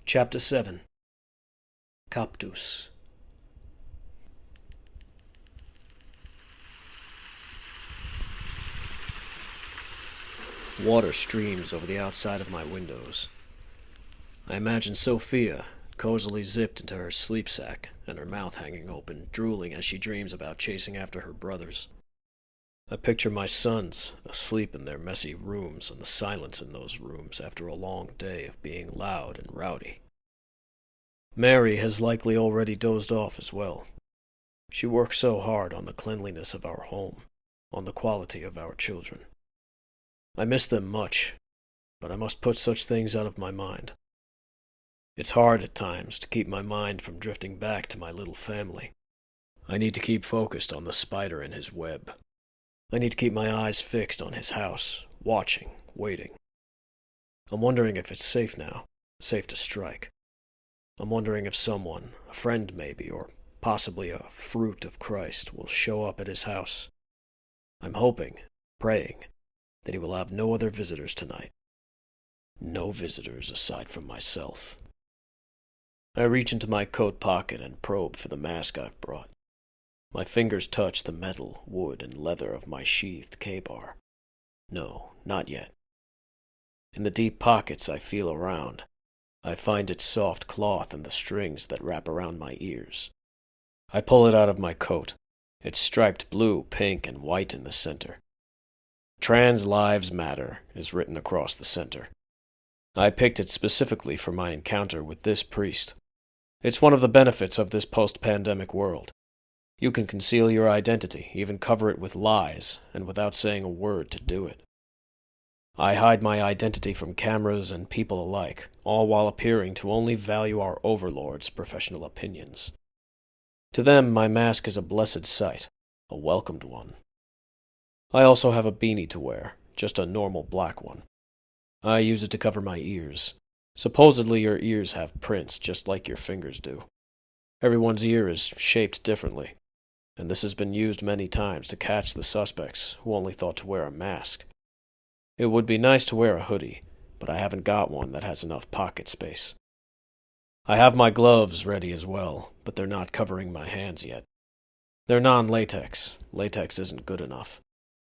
Chapter 7. Captus. Water streams over the outside of my windows. I imagine Sophia, cozily zipped into her sleep sack, and her mouth hanging open, drooling as she dreams about chasing after her brothers. I picture my sons, asleep in their messy rooms, and the silence in those rooms after a long day of being loud and rowdy. Mary has likely already dozed off as well. She works so hard on the cleanliness of our home, on the quality of our children. I miss them much, but I must put such things out of my mind. It's hard at times to keep my mind from drifting back to my little family. I need to keep focused on the spider in his web. I need to keep my eyes fixed on his house, watching, waiting. I'm wondering if it's safe now, safe to strike. I'm wondering if someone, a friend maybe, or possibly a fruit of Christ, will show up at his house. I'm hoping, praying, that he will have no other visitors tonight. No visitors aside from myself. I reach into my coat pocket and probe for the mask I've brought. My fingers touch the metal, wood, and leather of my sheathed K-bar. No, not yet. In the deep pockets I feel around. I find its soft cloth and the strings that wrap around my ears. I pull it out of my coat. It's striped blue, pink, and white in the center. Trans Lives Matter is written across the center. I picked it specifically for my encounter with this priest. It's one of the benefits of this post-pandemic world. You can conceal your identity, even cover it with lies, and without saying a word to do it. I hide my identity from cameras and people alike, all while appearing to only value our overlord's professional opinions. To them, my mask is a blessed sight, a welcomed one. I also have a beanie to wear, just a normal black one. I use it to cover my ears. Supposedly your ears have prints, just like your fingers do. Everyone's ear is shaped differently, and this has been used many times to catch the suspects who only thought to wear a mask. It would be nice to wear a hoodie, but I haven't got one that has enough pocket space. I have my gloves ready as well, but they're not covering my hands yet. They're non-latex. Latex isn't good enough.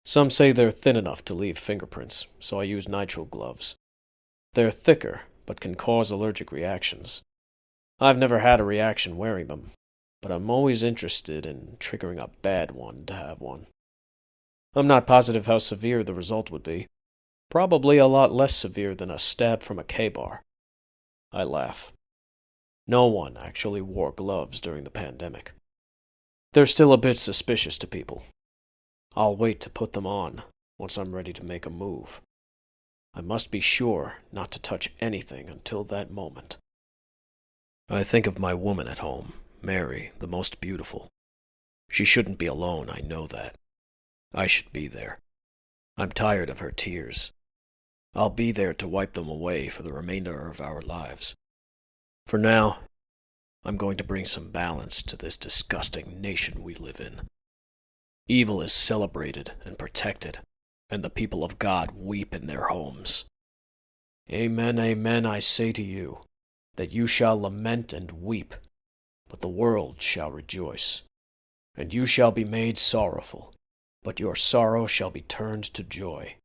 Some say they're thin enough to leave fingerprints, so I use nitrile gloves. They're thicker, but can cause allergic reactions. I've never had a reaction wearing them, but I'm always interested in triggering a bad one to have one. I'm not positive how severe the result would be. Probably a lot less severe than a stab from a K-bar. I laugh. No one actually wore gloves during the pandemic. They're still a bit suspicious to people. I'll wait to put them on once I'm ready to make a move. I must be sure not to touch anything until that moment. I think of my woman at home, Mary, the most beautiful. She shouldn't be alone, I know that. I should be there. I'm tired of her tears. I'll be there to wipe them away for the remainder of our lives. For now, I'm going to bring some balance to this disgusting nation we live in. Evil is celebrated and protected, and the people of God weep in their homes. Amen, amen, I say to you, that you shall lament and weep, but the world shall rejoice. And you shall be made sorrowful, but your sorrow shall be turned to joy.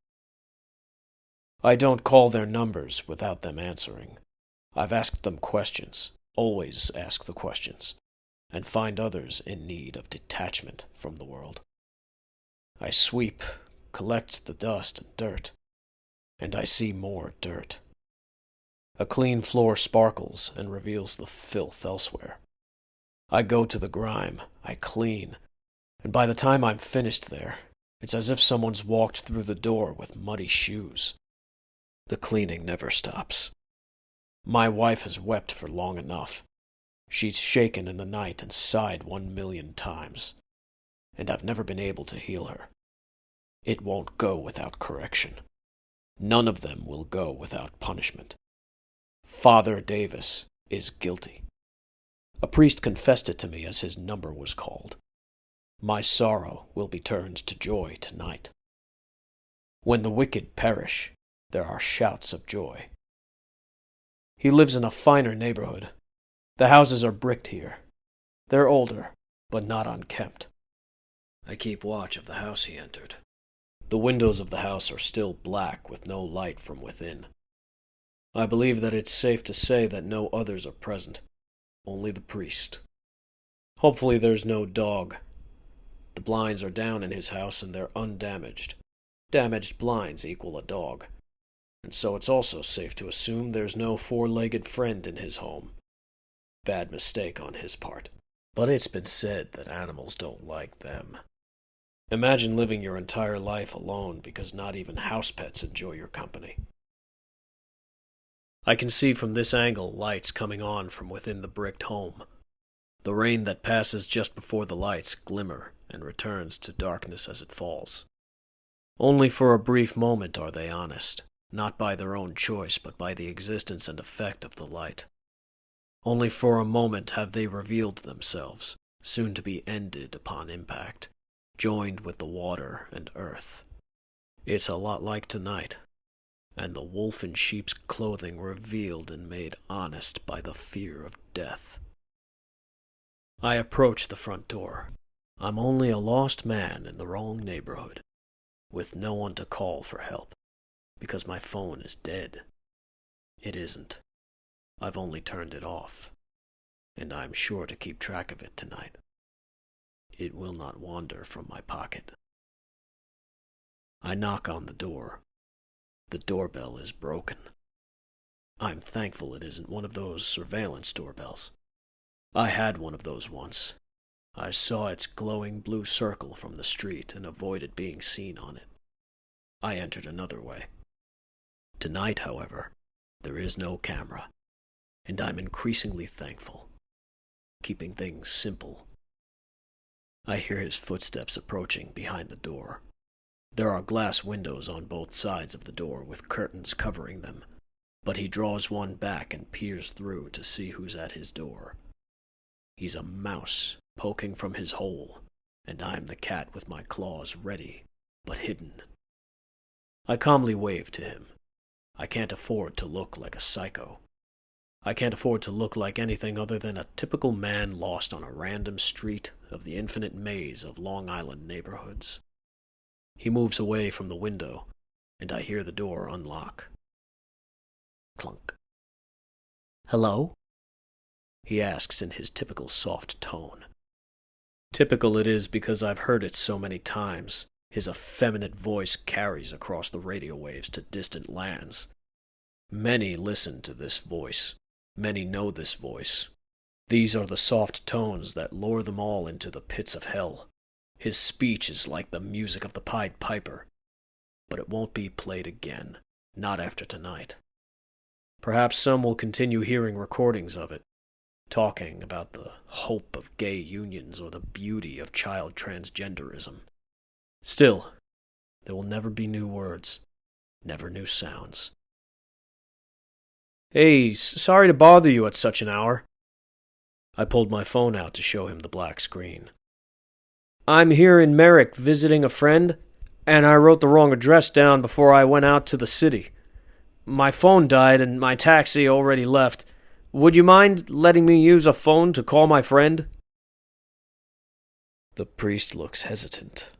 I don't call their numbers without them answering. I've asked them questions, always ask the questions, and find others in need of detachment from the world. I sweep, collect the dust and dirt, and I see more dirt. A clean floor sparkles and reveals the filth elsewhere. I go to the grime, I clean, and by the time I'm finished there, it's as if someone's walked through the door with muddy shoes. The cleaning never stops. My wife has wept for long enough. She's shaken in the night and sighed 1,000,000 times. And I've never been able to heal her. It won't go without correction. None of them will go without punishment. Father Davis is guilty. A priest confessed it to me as his number was called. My sorrow will be turned to joy tonight. When the wicked perish, there are shouts of joy. He lives in a finer neighborhood. The houses are bricked here. They're older, but not unkempt. I keep watch of the house he entered. The windows of the house are still black with no light from within. I believe that it's safe to say that no others are present, only the priest. Hopefully there's no dog. The blinds are down in his house and they're undamaged. Damaged blinds equal a dog. And so it's also safe to assume there's no four-legged friend in his home. Bad mistake on his part. But it's been said that animals don't like them. Imagine living your entire life alone because not even house pets enjoy your company. I can see from this angle lights coming on from within the bricked home. The rain that passes just before the lights glimmer and returns to darkness as it falls. Only for a brief moment are they honest, not by their own choice but by the existence and effect of the light. Only for a moment have they revealed themselves, soon to be ended upon impact, joined with the water and earth. It's a lot like tonight, and the wolf in sheep's clothing revealed and made honest by the fear of death. I approach the front door. I'm only a lost man in the wrong neighborhood, with no one to call for help, because my phone is dead. It isn't. I've only turned it off, and I'm sure to keep track of it tonight. It will not wander from my pocket. I knock on the door. The doorbell is broken. I'm thankful it isn't one of those surveillance doorbells. I had one of those once. I saw its glowing blue circle from the street and avoided being seen on it. I entered another way. Tonight, however, there is no camera, and I'm increasingly thankful. Keeping things simple. I hear his footsteps approaching behind the door. There are glass windows on both sides of the door with curtains covering them, but he draws one back and peers through to see who's at his door. He's a mouse poking from his hole, and I'm the cat with my claws ready, but hidden. I calmly wave to him. I can't afford to look like a psycho. I can't afford to look like anything other than a typical man lost on a random street of the infinite maze of Long Island neighborhoods. He moves away from the window, and I hear the door unlock. Clunk. "Hello?" he asks in his typical soft tone. Typical it is because I've heard it so many times. His effeminate voice carries across the radio waves to distant lands. Many listen to this voice. Many know this voice. These are the soft tones that lure them all into the pits of hell. His speech is like the music of the Pied Piper. But it won't be played again, not after tonight. Perhaps some will continue hearing recordings of it, talking about the hope of gay unions or the beauty of child transgenderism. Still, there will never be new words, never new sounds. "Hey, sorry to bother you at such an hour." I pulled my phone out to show him the black screen. "I'm here in Merrick visiting a friend, and I wrote the wrong address down before I went out to the city. My phone died and my taxi already left. Would you mind letting me use a phone to call my friend?" The priest looks hesitant.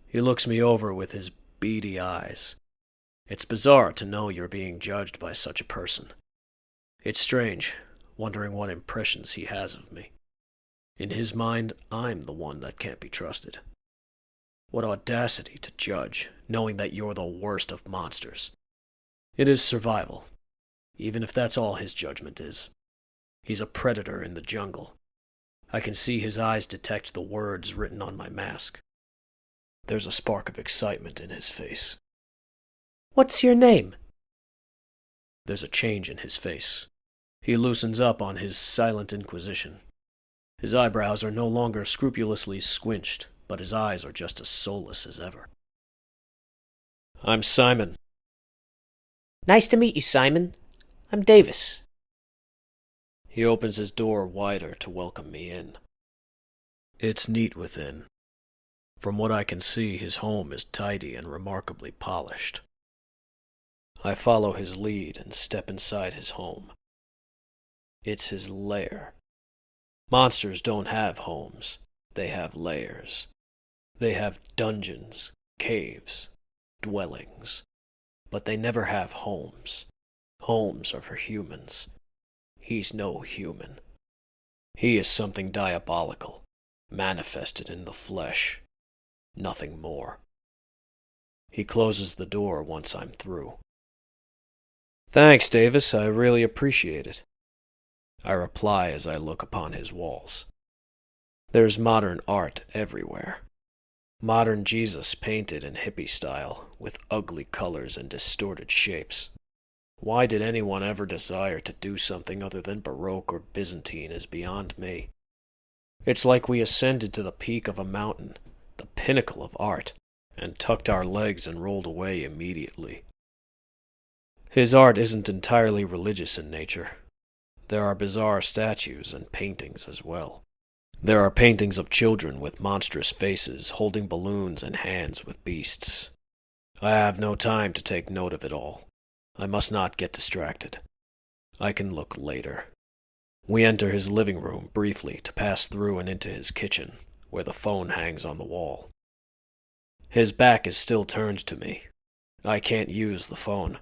He looks me over with his beady eyes. It's bizarre to know you're being judged by such a person. It's strange, wondering what impressions he has of me. In his mind, I'm the one that can't be trusted. What audacity to judge, knowing that you're the worst of monsters. It is survival, even if that's all his judgment is. He's a predator in the jungle. I can see his eyes detect the words written on my mask. There's a spark of excitement in his face. "What's your name?" There's a change in his face. He loosens up on his silent inquisition. His eyebrows are no longer scrupulously squinched, but his eyes are just as soulless as ever. "I'm Simon." "Nice to meet you, Simon. I'm Davis." He opens his door wider to welcome me in. It's neat within. From what I can see, his home is tidy and remarkably polished. I follow his lead and step inside his home. It's his lair. Monsters don't have homes. They have lairs. They have dungeons, caves, dwellings. But they never have homes. Homes are for humans. He's no human. He is something diabolical, manifested in the flesh. Nothing more. He closes the door once I'm through. Thanks, Davis. I really appreciate it. I reply as I look upon his walls. There's modern art everywhere. Modern Jesus painted in hippie style, with ugly colors and distorted shapes. Why did anyone ever desire to do something other than Baroque or Byzantine is beyond me. It's like we ascended to the peak of a mountain, the pinnacle of art, and tucked our legs and rolled away immediately. His art isn't entirely religious in nature. There are bizarre statues and paintings as well. There are paintings of children with monstrous faces holding balloons and hands with beasts. I have no time to take note of it all. I must not get distracted. I can look later. We enter his living room briefly to pass through and into his kitchen, where the phone hangs on the wall. His back is still turned to me. I can't use the phone.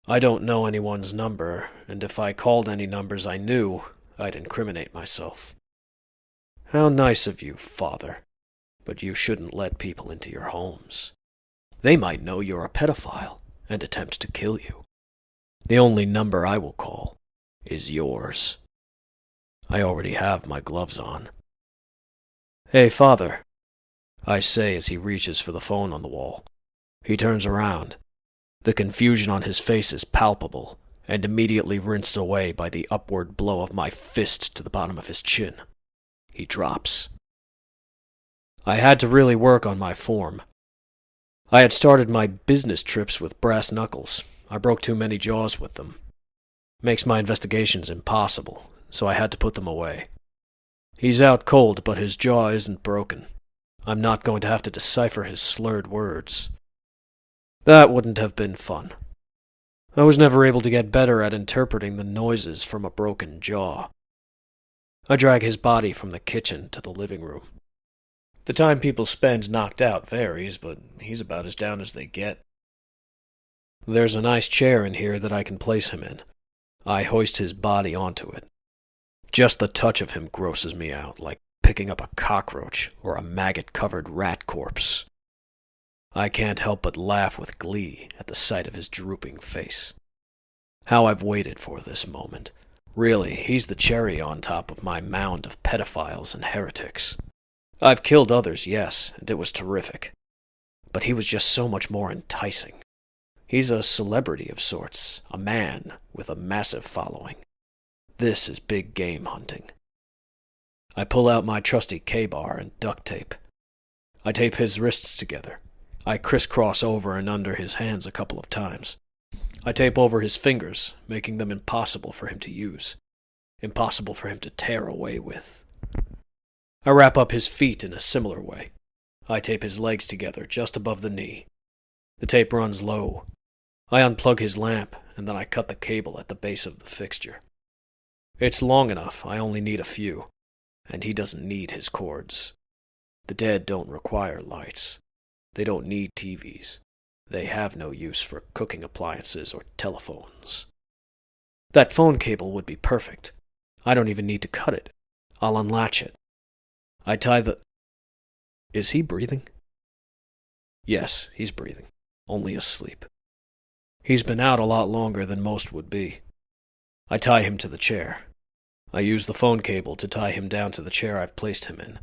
I don't know anyone's number, and if I called any numbers I knew, I'd incriminate myself. How nice of you, Father. But you shouldn't let people into your homes. They might know you're a pedophile and attempt to kill you. The only number I will call is yours. I already have my gloves on. Hey, Father, I say as he reaches for the phone on the wall. He turns around. The confusion on his face is palpable, and immediately rinsed away by the upward blow of my fist to the bottom of his chin. He drops. I had to really work on my form. I had started my business trips with brass knuckles. I broke too many jaws with them. Makes my investigations impossible, so I had to put them away. He's out cold, but his jaw isn't broken. I'm not going to have to decipher his slurred words. That wouldn't have been fun. I was never able to get better at interpreting the noises from a broken jaw. I drag his body from the kitchen to the living room. The time people spend knocked out varies, but he's about as down as they get. There's a nice chair in here that I can place him in. I hoist his body onto it. Just the touch of him grosses me out, like picking up a cockroach or a maggot-covered rat corpse. I can't help but laugh with glee at the sight of his drooping face. How I've waited for this moment. Really, he's the cherry on top of my mound of pedophiles and heretics. I've killed others, yes, and it was terrific. But he was just so much more enticing. He's a celebrity of sorts, a man with a massive following. This is big game hunting. I pull out my trusty K-bar and duct tape. I tape his wrists together. I crisscross over and under his hands a couple of times. I tape over his fingers, making them impossible for him to use. Impossible for him to tear away with. I wrap up his feet in a similar way. I tape his legs together just above the knee. The tape runs low. I unplug his lamp, and then I cut the cable at the base of the fixture. It's long enough, I only need a few, and he doesn't need his cords. The dead don't require lights. They don't need TVs. They have no use for cooking appliances or telephones. That phone cable would be perfect. I don't even need to cut it. I'll unlatch it. I tie the... Is he breathing? Yes, he's breathing. Only asleep. He's been out a lot longer than most would be. I tie him to the chair. I use the phone cable to tie him down to the chair I've placed him in.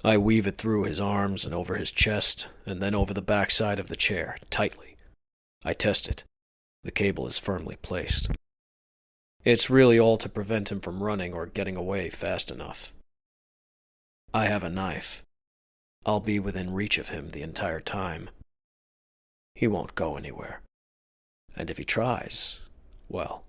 I weave it through his arms and over his chest, and then over the back side of the chair, tightly. I test it. The cable is firmly placed. It's really all to prevent him from running or getting away fast enough. I have a knife. I'll be within reach of him the entire time. He won't go anywhere. And if he tries, well,